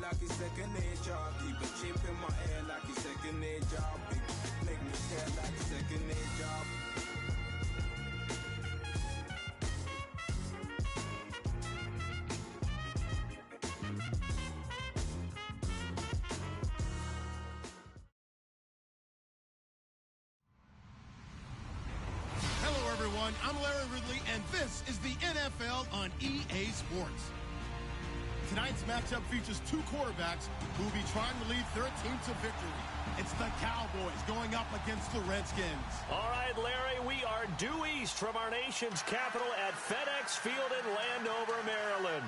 like it's second nature. Keep a chip in my ear like it's second nature. Big make me care like second nature. Everyone, I'm Larry Ridley, and this is the NFL on EA Sports. Tonight's matchup features two quarterbacks who will be trying to lead their team to victory. It's the Cowboys going up against the Redskins. All right, Larry, we are due east from our nation's capital at FedEx Field in Landover, Maryland.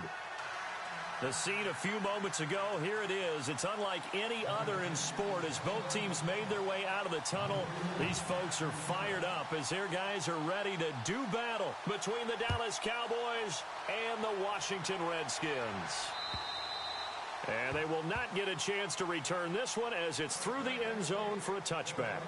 The scene a few moments ago, here it is. It's unlike any other in sport as both teams made their way out of the tunnel. These folks are fired up as their guys are ready to do battle between the Dallas Cowboys and the Washington Redskins. And they will not get a chance to return this one as it's through the end zone for a touchback.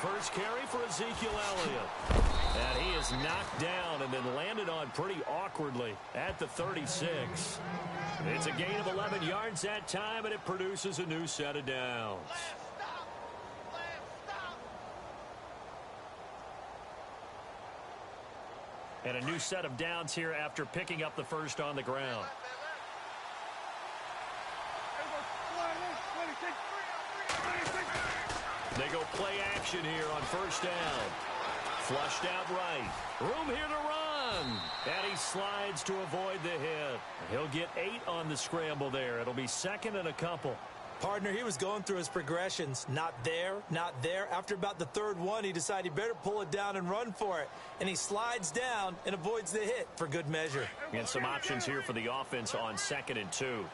First carry for Ezekiel Elliott. And he is knocked down and then landed on pretty awkwardly at the 36. It's a gain of 11 yards that time, and it produces a new set of downs. And a new set of downs here after picking up the first on the ground. They go play action here on first down. Flushed out right. Room here to run. And he slides to avoid the hit. He'll get 8 on the scramble there. It'll be second and a couple. Partner, he was going through his progressions. Not there, not there. After about the third one, he decided he better pull it down and run for it. And he slides down and avoids the hit for good measure. And some options here for the offense on 2nd and 2.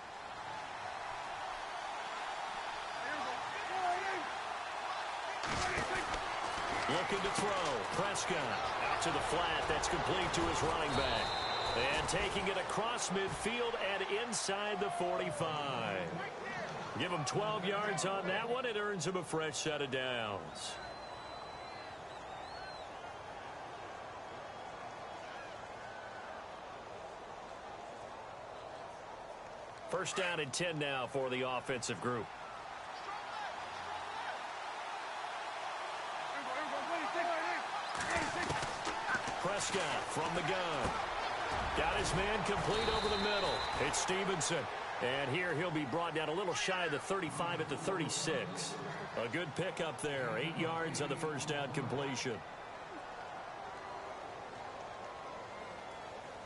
Looking to throw. Prescott out to the flat. That's complete to his running back. And taking it across midfield and inside the 45. Give him 12 yards on that one. It earns him a fresh set of downs. First down and 10 now for the offensive group. Prescott from the gun. Got his man complete over the middle. It's Stevenson. And here he'll be brought down a little shy of the 35 at the 36. A good pickup there. 8 yards on the first down completion.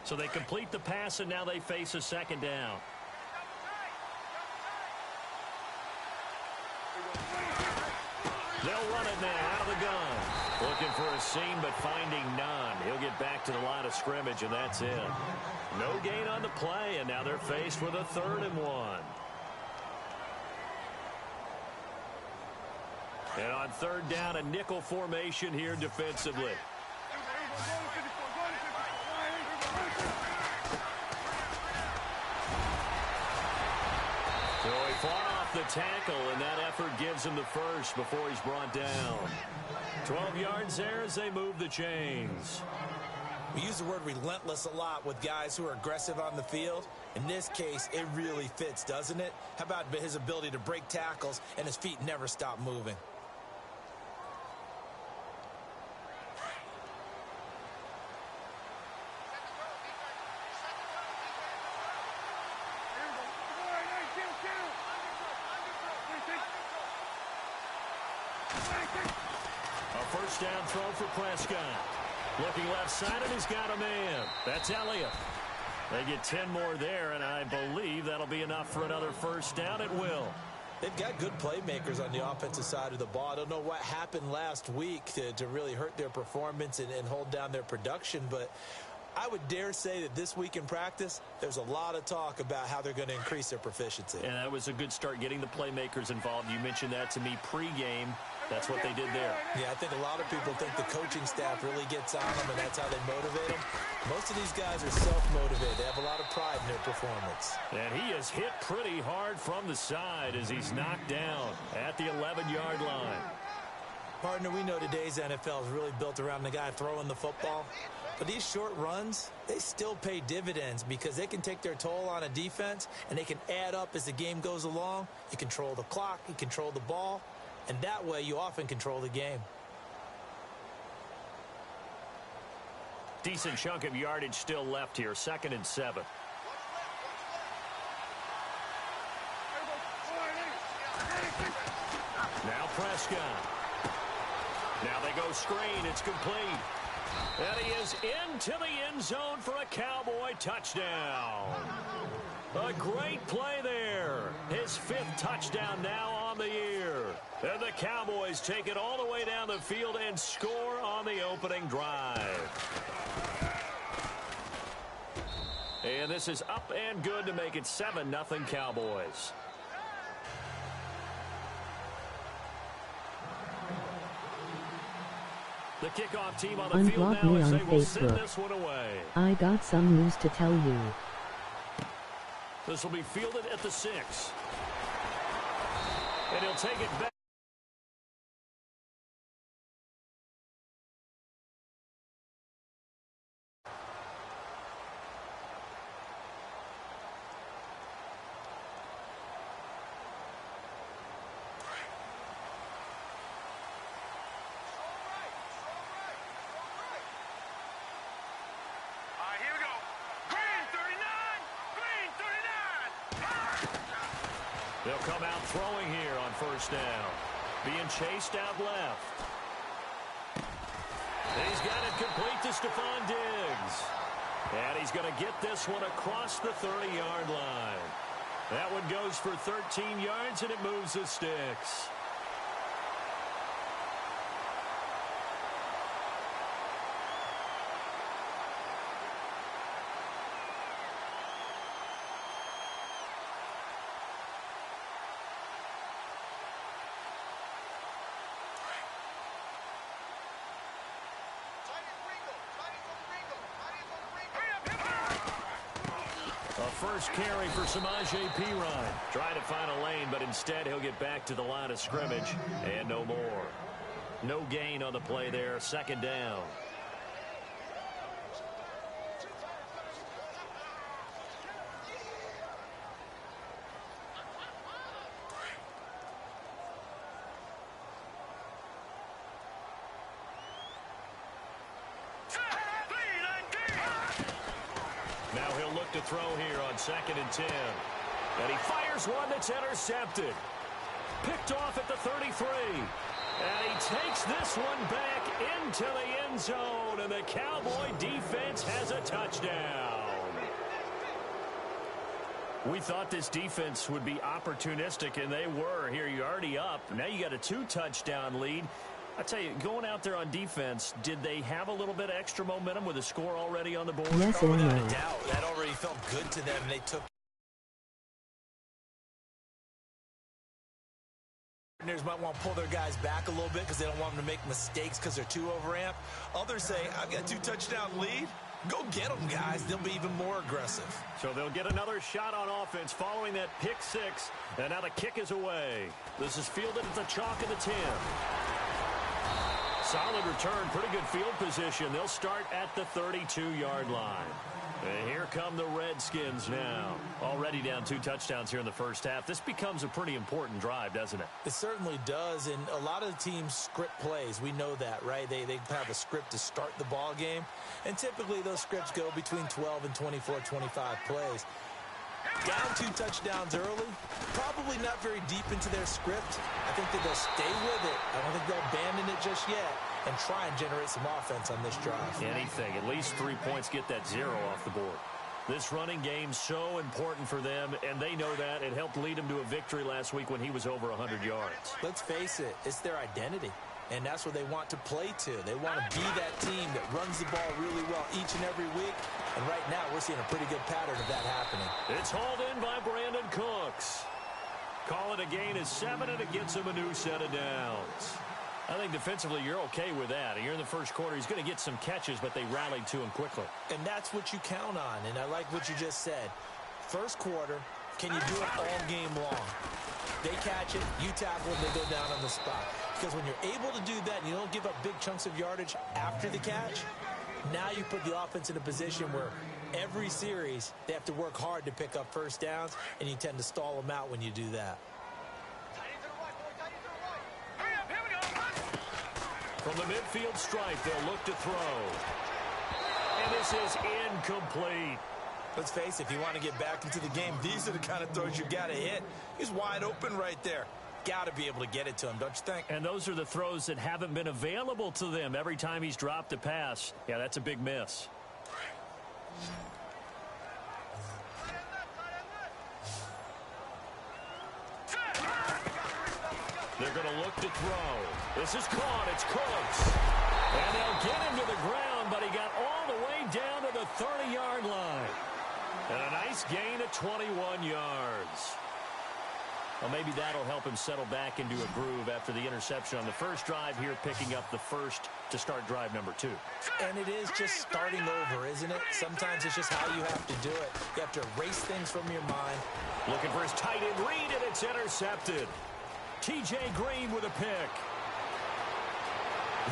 So they complete the pass, and now they face a second down. They'll run it now out of the gun. Looking for a seam, but finding none. He'll get back to the line of scrimmage, and that's it. No gain on the play, and now they're faced with a 3rd and 1. And on 3rd down, a nickel formation here defensively. So he fought off the tackle, and that effort gives him the first before he's brought down. 12 yards there as they move the chains. We use the word relentless a lot with guys who are aggressive on the field. In this case, it really fits, doesn't it? How about his ability to break tackles and his feet never stop moving? First down throw for Prescott. Looking left side, and he's got a man. That's Elliott. They get 10 more there, and I believe that'll be enough for another first down. It will. They've got good playmakers on the offensive side of the ball. I don't know what happened last week to really hurt their performance and hold down their production, but I would dare say that this week in practice, there's a lot of talk about how they're going to increase their proficiency. And that was a good start getting the playmakers involved. You mentioned that to me pregame. That's what they did there. Yeah, I think a lot of people think the coaching staff really gets on them, and that's how they motivate them. Most of these guys are self-motivated. They have a lot of pride in their performance. And he is hit pretty hard from the side as he's knocked down at the 11-yard line. Partner, we know today's NFL is really built around the guy throwing the football. But these short runs, they still pay dividends because they can take their toll on a defense, and they can add up as the game goes along. You control the clock, you control the ball, and that way you often control the game. Decent chunk of yardage still left here, 2nd and 7. Now Prescott. Now they go screen. It's complete. And he is into the end zone for a Cowboy touchdown. A great play there. His 5th touchdown now on the year. And the Cowboys take it all the way down the field and score on the opening drive. And this is up and good to make it 7-0 Cowboys. The kickoff team on the field now as they will send this one away. I got some news to tell you. This will be fielded at the 6. And he'll take it back. They'll come out throwing here on 1st down. Being chased out left. And he's got it complete to Stephon Diggs. And he's going to get this one across the 30-yard line. That one goes for 13 yards, and it moves the sticks. First carry for Samaje Perine. Trying to find a lane, but instead he'll get back to the line of scrimmage and no more. No gain on the play there. 2nd down. To throw here on 2nd and 10. And he fires one that's intercepted. Picked off at the 33. And he takes this one back into the end zone. And the Cowboy defense has a touchdown. We thought this defense would be opportunistic, and they were. Here you're already up. Now you got a 2-touchdown lead. I tell you, going out there on defense, did they have a little bit of extra momentum with a score already on the board? Yes, without a doubt. That already felt good to them. They took. Partners might want to pull their guys back a little bit because they don't want them to make mistakes because they're too overamped. Others say, I've got a 2-touchdown lead. Go get them, guys. They'll be even more aggressive. So they'll get another shot on offense following that pick 6. And now the kick is away. This is fielded at the chalk of the 10. Solid return, pretty good field position. They'll start at the 32-yard line. And here come the Redskins now. Already down 2 touchdowns here in the first half. This becomes a pretty important drive, doesn't it? It certainly does, and a lot of the teams script plays. We know that, right? They have a script to start the ball game, and typically those scripts go between 12 and 24, 25 plays. Down 2 touchdowns early, probably not very deep into their script. I think that they'll stay with it. I don't think they'll abandon it just yet and try and generate some offense on this drive. Anything, at least 3 points, get that 0 off the board. This running game's so important for them, and they know that. It helped lead them to a victory last week when he was over 100 yards. Let's face it, it's their identity. And that's what they want to play to. They want to be that team that runs the ball really well each and every week. And right now, we're seeing a pretty good pattern of that happening. It's hauled in by Brandon Cooks. Call it a gain of 7, and it gets him a new set of downs. I think defensively you're okay with that. You're in the first quarter. He's going to get some catches, but they rallied to him quickly. And that's what you count on, and I like what you just said. First quarter, can you do it all game long? They catch it, you tackle, and they go down on the spot. Because when you're able to do that and you don't give up big chunks of yardage after the catch, now you put the offense in a position where every series they have to work hard to pick up first downs, and you tend to stall them out when you do that. From the midfield stripe, they'll look to throw. And this is incomplete. Let's face it, if you want to get back into the game, these are the kind of throws you got to hit. He's wide open right there. Got to be able to get it to him, don't you think? And those are the throws that haven't been available to them every time he's dropped a pass. Yeah, that's a big miss. They're going to look to throw. This is caught. It's Cooks. And they'll get him to the ground, but he got all the way down to the 30-yard line. And a nice gain of 21 yards. Well, maybe that'll help him settle back into a groove after the interception on the first drive here, picking up the first to start drive number 2. And it is just starting over, isn't it? Sometimes it's just how you have to do it. You have to erase things from your mind. Looking for his tight end read, and it's intercepted. T.J. Green with a pick.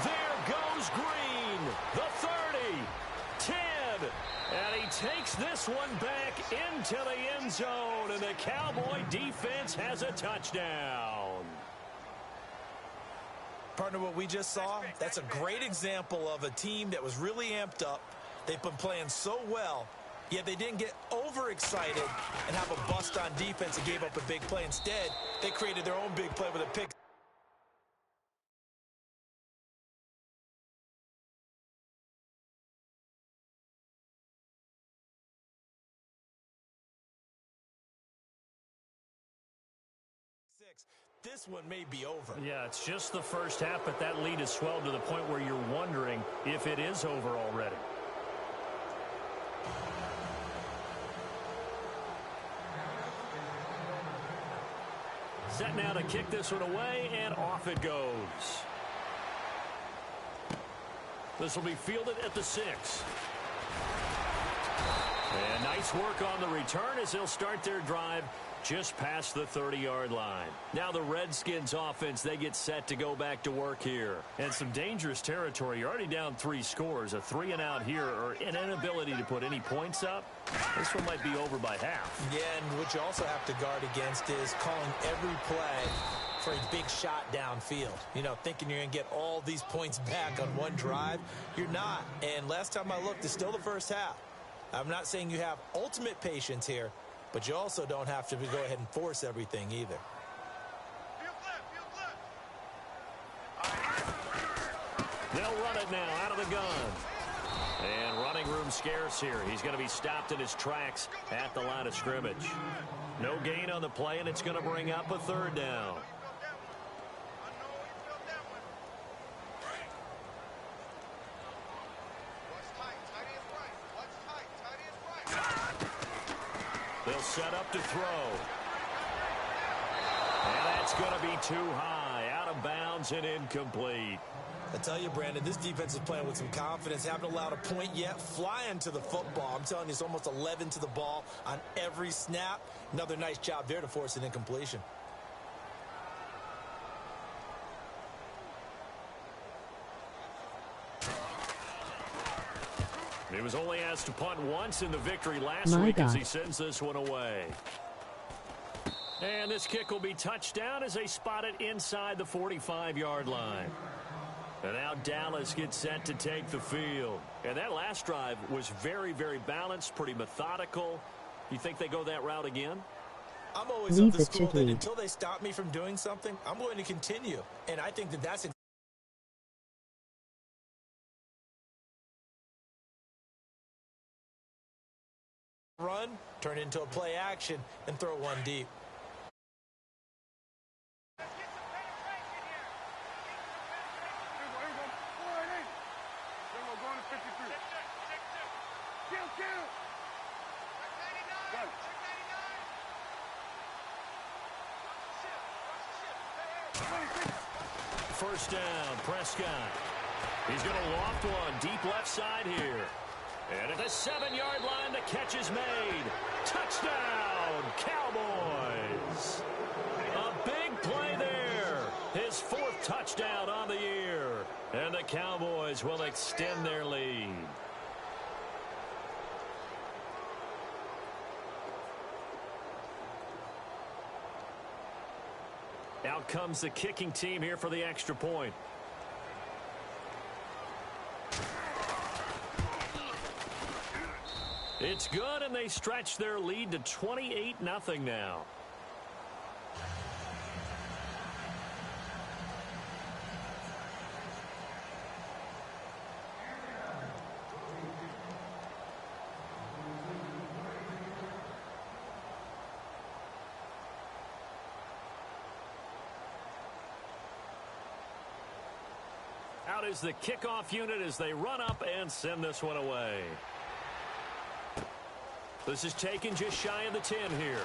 There goes Green. The 30. 10. And he takes this one back into the end zone. And the Cowboy defense has a touchdown. Partner, what we just saw, that's a great example of a team that was really amped up. They've been playing so well, yet they didn't get overexcited and have a bust on defense and gave up a big play. Instead, they created their own big play with a pick. This one may be over. Yeah, it's just the first half, but that lead has swelled to the point where you're wondering if it is over already. Set now to kick this one away, and off it goes. This will be fielded at the 6. And nice work on the return as they'll start their drive just past the 30-yard line. Now the Redskins offense, they get set to go back to work here. And some dangerous territory. You're already down 3 scores. A 3-and-out here, or an inability to put any points up. This one might be over by half. Yeah, and what you also have to guard against is calling every play for a big shot downfield. You know, thinking you're going to get all these points back on one drive. You're not. And last time I looked, it's still the first half. I'm not saying you have ultimate patience here, but you also don't have to go ahead and force everything either. They'll run it now out of the gun. And running room scarce here. He's going to be stopped in his tracks at the line of scrimmage. No gain on the play, and it's going to bring up a 3rd down. They'll set up to throw. And that's going to be too high. Out of bounds and incomplete. I tell you, Brandon, this defense is playing with some confidence. Haven't allowed a point yet. Flying to the football. I'm telling you, it's almost 11 to the ball on every snap. Another nice job there to force an incompletion. He was only asked to punt once in the victory last week as he sends this one away. And this kick will be touched down as they spot it inside the 45-yard line. And now Dallas gets set to take the field. And that last drive was very, very balanced, pretty methodical. You think they go that route again? I'm always of the school that until they stop me from doing something, I'm going to continue. And I think that that's run, turn into a play action, and throw one deep. first down. Prescott. He's going to loft one deep left side here. And at the 7-yard line, the catch is made. Touchdown, Cowboys. A big play there. His 4th touchdown on the year. And the Cowboys will extend their lead. Out comes the kicking team here for the extra point. It's good, and they stretch their lead to 28-0 now. Out is the kickoff unit as they run up and send this one away. This is taken just shy of the 10 here.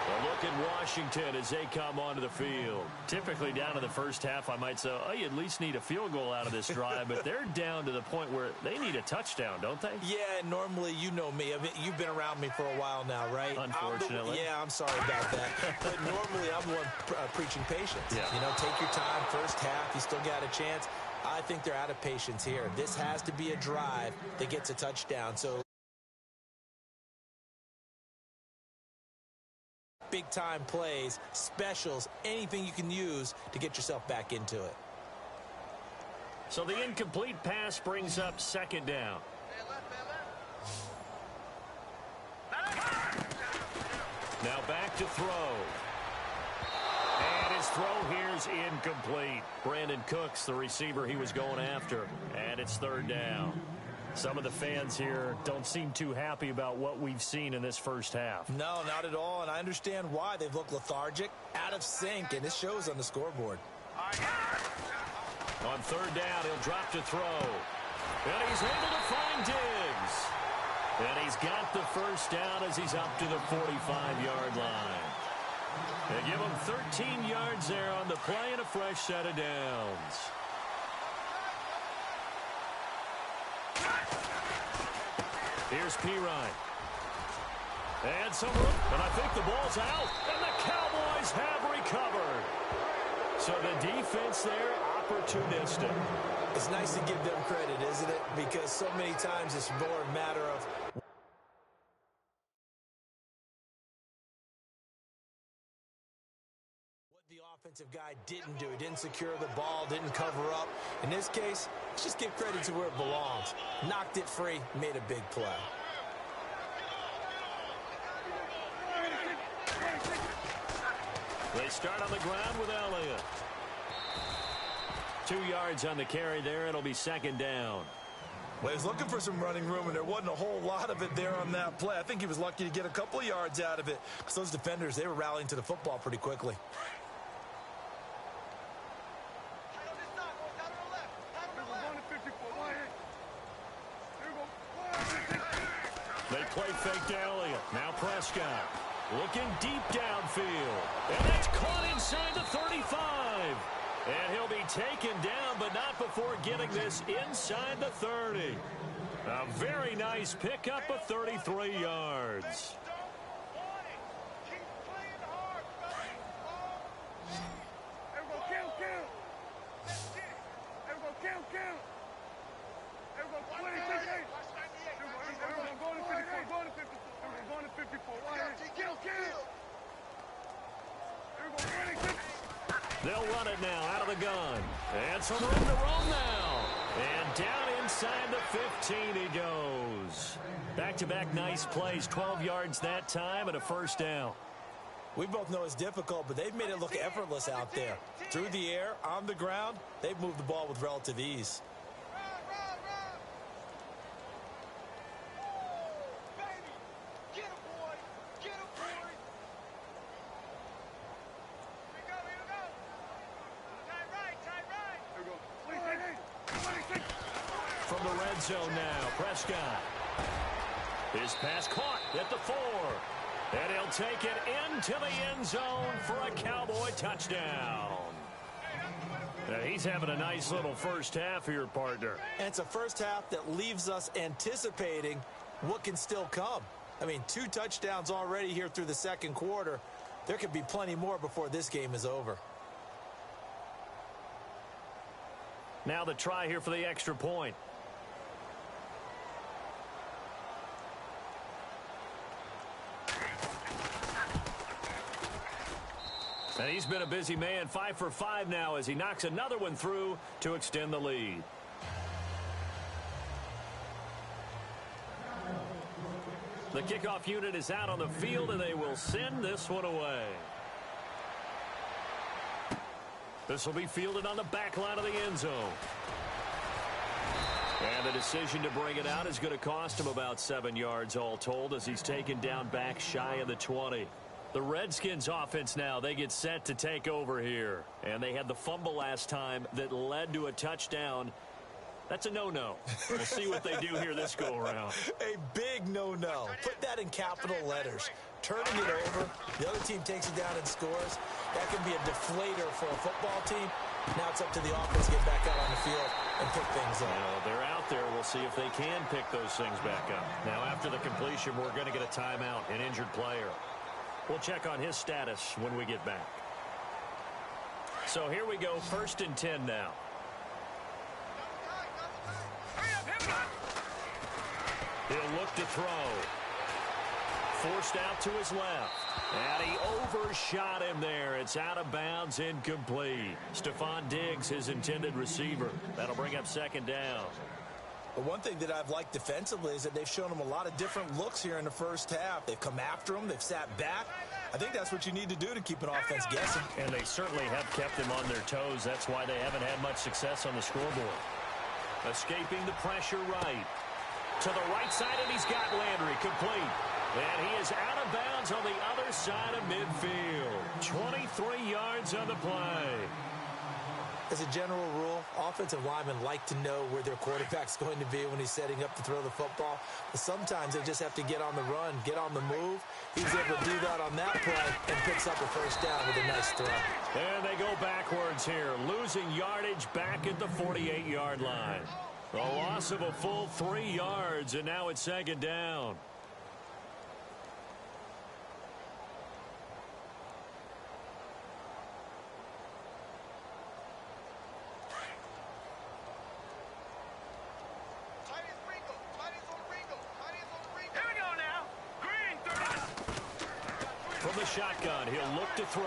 A look at Washington as they come onto the field. Typically down to the first half, I might say, oh, you at least need a field goal out of this drive, but they're down to the point where they need a touchdown, don't they? Yeah, normally, you know me. I mean, you've been around me for a while now, right? Unfortunately. I'm sorry about that. But normally, I'm the one preaching patience. Yeah. You know, take your time. First half, you still got a chance. I think they're out of patience here. This has to be a drive that gets a touchdown. So big-time plays, specials, anything you can use to get yourself back into it. So the incomplete pass brings up 2nd down. Now back to throw. And his throw here's incomplete. Brandon Cooks, the receiver he was going after. And it's 3rd down. Some of the fans here don't seem too happy about what we've seen in this first half. No, not at all, and I understand why. They've looked lethargic, out of sync, and it shows on the scoreboard. On 3rd down, he'll drop to throw. And he's able to find Diggs. And he's got the first down as he's up to the 45-yard line. They give him 13 yards there on the play and a fresh set of downs. Here's Pirine. And some room. And I think the ball's out. And the Cowboys have recovered. So the defense there, opportunistic. It's nice to give them credit, isn't it? Because so many times it's more a matter of what the offensive guy didn't do. He didn't secure the ball, didn't cover up. In this case, let's just give credit to where it belongs. Knocked it free, made a big play. They start on the ground with Elliott. 2 yards on the carry there. It'll be 2nd down. Well, he was looking for some running room, and there wasn't a whole lot of it there on that play. I think he was lucky to get a couple of yards out of it because those defenders, they were rallying to the football pretty quickly. They play fake to Elliott. Now Prescott looking deep downfield. And that's caught inside the 35. And he'll be taken down, but not before getting this inside the 30. A very nice pickup of 33 yards. They'll run it now out of the gun. And some room to roam now. And down inside the 15 he goes. Back-to-back nice plays. 12 yards that time and a first down. We both know it's difficult, but they've made it look effortless out there. Through the air, on the ground, they've moved the ball with relative ease. From the red zone now, Prescott. His pass caught at the 4. And he'll take it into the end zone for a Cowboy touchdown. Now he's having a nice little first half here, partner. And it's a first half that leaves us anticipating what can still come. I mean, 2 touchdowns already here through the second quarter. There could be plenty more before this game is over. Now the try here for the extra point. And he's been a busy man, 5 for 5 now as he knocks another one through to extend the lead. The kickoff unit is out on the field, and they will send this one away. This will be fielded on the back line of the end zone. And the decision to bring it out is going to cost him about 7 yards all told as he's taken down back shy of the 20. The Redskins offense now, they get set to take over here. And they had the fumble last time that led to a touchdown. That's a no-no. We'll see what they do here this go-around. A big no-no. Put that in capital letters. Turning it over, the other team takes it down and scores. That can be a deflator for a football team. Now it's up to the offense to get back out on the field and pick things up. Now, they're out there. We'll see if they can pick those things back up. Now, after the completion, we're going to get a timeout, an injured player. We'll check on his status when we get back. So here we go, 1st and 10 now. He'll look to throw. Forced out to his left. And he overshot him there. It's out of bounds, incomplete. Stephon Diggs, his intended receiver. That'll bring up 2nd down. But one thing that I've liked defensively is that they've shown him a lot of different looks here in the first half. They've come after him. They've sat back. I think that's what you need to do to keep an offense guessing. And they certainly have kept them on their toes. That's why they haven't had much success on the scoreboard. Escaping the pressure right. To the right side, and he's got Landry complete. And he is out of bounds on the other side of midfield. 23 yards on the play. As a general rule, offensive linemen like to know where their quarterback's going to be when he's setting up to throw the football. But sometimes they just have to get on the run, get on the move. He was able to do that on that play and picks up a 1st down with a nice throw. And they go backwards here, losing yardage back at the 48-yard line. The loss of a full 3 yards, and now it's 2nd down. From the shotgun, he'll look to throw.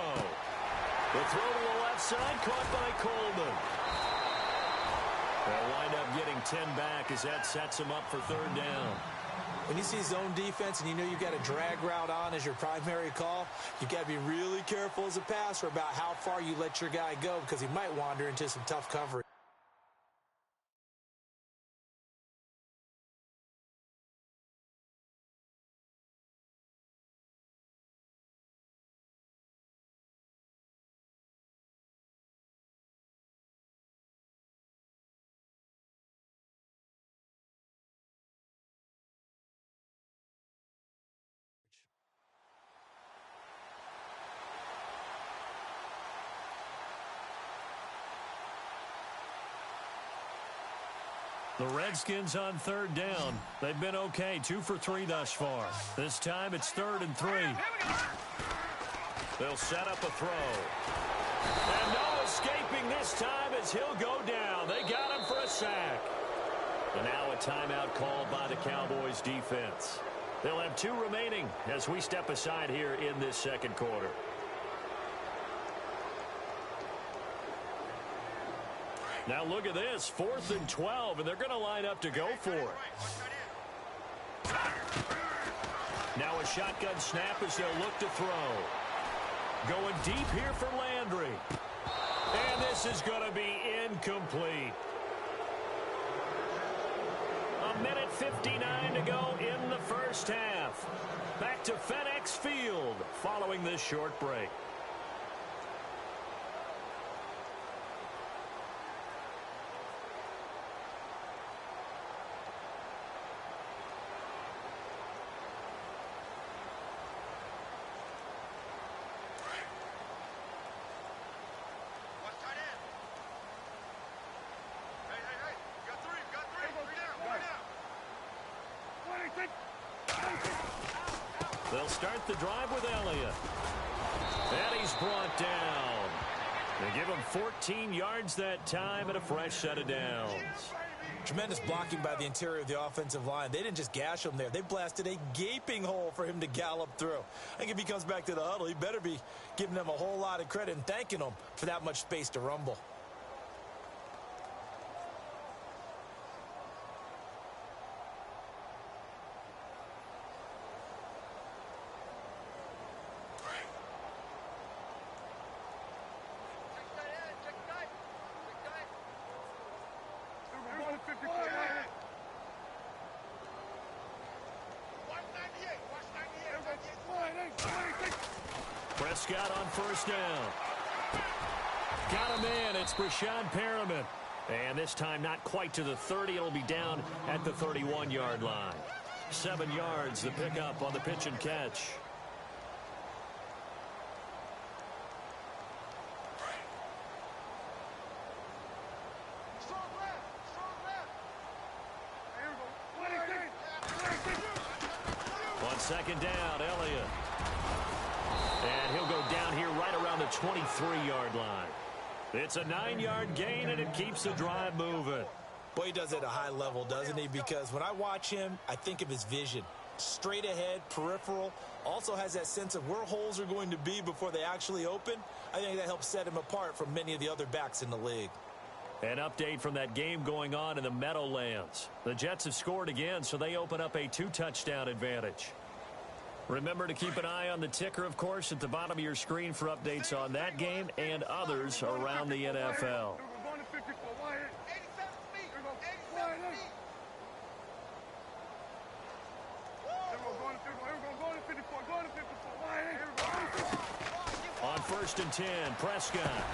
The throw to the left side, caught by Coleman. They'll wind up getting 10 back as that sets him up for 3rd down. When you see zone defense and you know you've got a drag route on as your primary call, you've got to be really careful as a passer about how far you let your guy go because he might wander into some tough coverage. The Redskins on 3rd down. They've been okay, 2 for 3 thus far. This time it's 3rd and 3. They'll set up a throw. And no escaping this time as he'll go down. They got him for a sack. And now a timeout called by the Cowboys defense. They'll have 2 remaining as we step aside here in this 2nd quarter. Now look at this, 4th and 12, and they're going to line up to go for it. Now a shotgun snap as they'll look to throw. Going deep here for Landry. And this is going to be incomplete. 1:59 to go in the first half. Back to FedEx Field following this short break. They'll start the drive with Elliott. And he's brought down. They give him 14 yards that time and a fresh set of downs. Tremendous blocking by the interior of the offensive line. They didn't just gash him there. They blasted a gaping hole for him to gallop through. I think if he comes back to the huddle, he better be giving them a whole lot of credit and thanking them for that much space to rumble. Prescott on first down. Got him in. It's Brashad Perriman. And this time not quite to the 30. It'll be down at the 31-yard line. 7 yards the pickup on the pitch and catch. On second down, Elliott. And he'll go down here right around the 23-yard line. It's a 9-yard gain, and it keeps the drive moving. Boy, he does it at a high level, doesn't he? Because when I watch him, I think of his vision. Straight ahead, peripheral, also has that sense of where holes are going to be before they actually open. I think that helps set him apart from many of the other backs in the league. An update from that game going on in the Meadowlands. The Jets have scored again, so they open up a 2-touchdown advantage. Remember to keep an eye on the ticker, of course, at the bottom of your screen for updates on that game and others around the NFL. On first and 10, Prescott.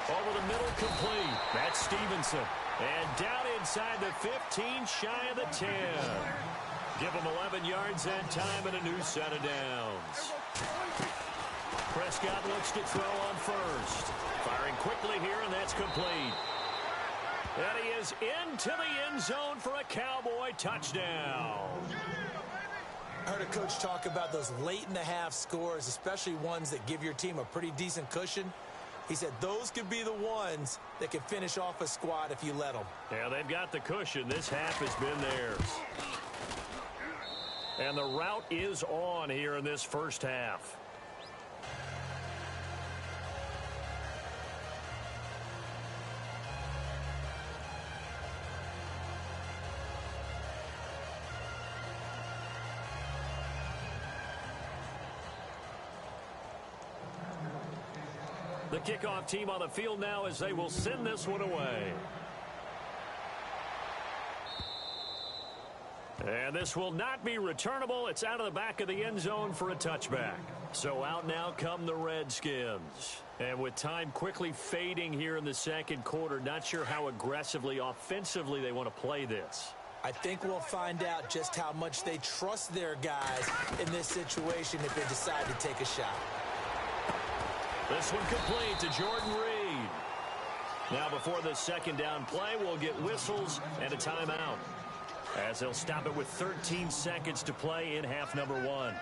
Over the middle, complete. That's Stevenson. And down inside the 15, shy of the 10. Give him 11 yards that time and a new set of downs. Prescott looks to throw on first. Firing quickly here, and that's complete. And he is into the end zone for a Cowboy touchdown. I heard a coach talk about those late-in-the-half scores, especially ones that give your team a pretty decent cushion. He said those could be the ones that can finish off a squad if you let them. Yeah, they've got the cushion. This half has been theirs. And the route is on here in this first half. The kickoff team on the field now as they will send this one away. And this will not be returnable. It's out of the back of the end zone for a touchback. So out now come the Redskins. And with time quickly fading here in the second quarter, not sure how aggressively, offensively they want to play this. I think we'll find out just how much they trust their guys in this situation if they decide to take a shot. This one complete to Jordan Reed. Now before the second down play, we'll get whistles and a timeout, as they'll stop it with 13 seconds to play in half number 1.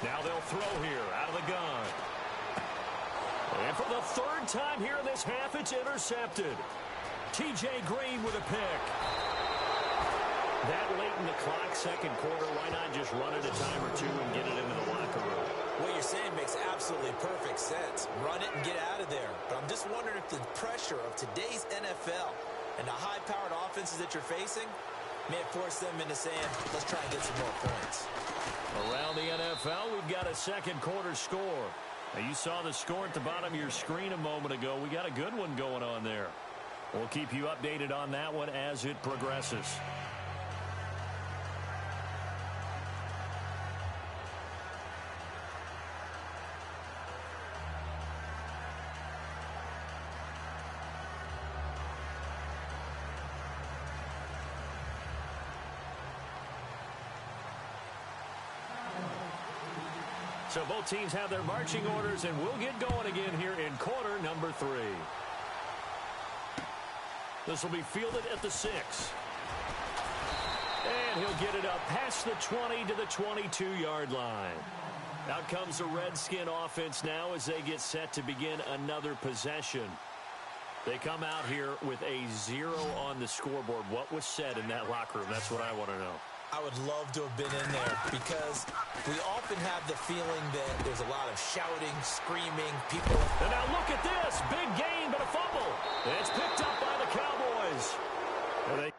Now they'll throw here out of the gun. And for the third time here in this half, it's intercepted. T.J. Green with a pick. That late in the clock, second quarter, why not just run it a time or two and get it into the locker room? What you're saying makes absolutely perfect sense. Run it and get out of there. But I'm just wondering if the pressure of today's NFL and the high-powered offenses that you're facing may force them into saying, let's try and get some more points. Around the NFL, we've got a second quarter score. Now, you saw the score at the bottom of your screen a moment ago. We got a good one going on there. We'll keep you updated on that one as it progresses. So both teams have their marching orders, and we'll get going again here in quarter number 3. This will be fielded at the 6. And he'll get it up past the 20 to the 22-yard line. Out comes the Redskin offense now as they get set to begin another possession. They come out here with a 0 on the scoreboard. What was said in that locker room? That's what I want to know. I would love to have been in there because we often have the feeling that there's a lot of shouting, screaming, people. And now look at this. Big gain, but a fumble. It's picked up by the Cowboys. And they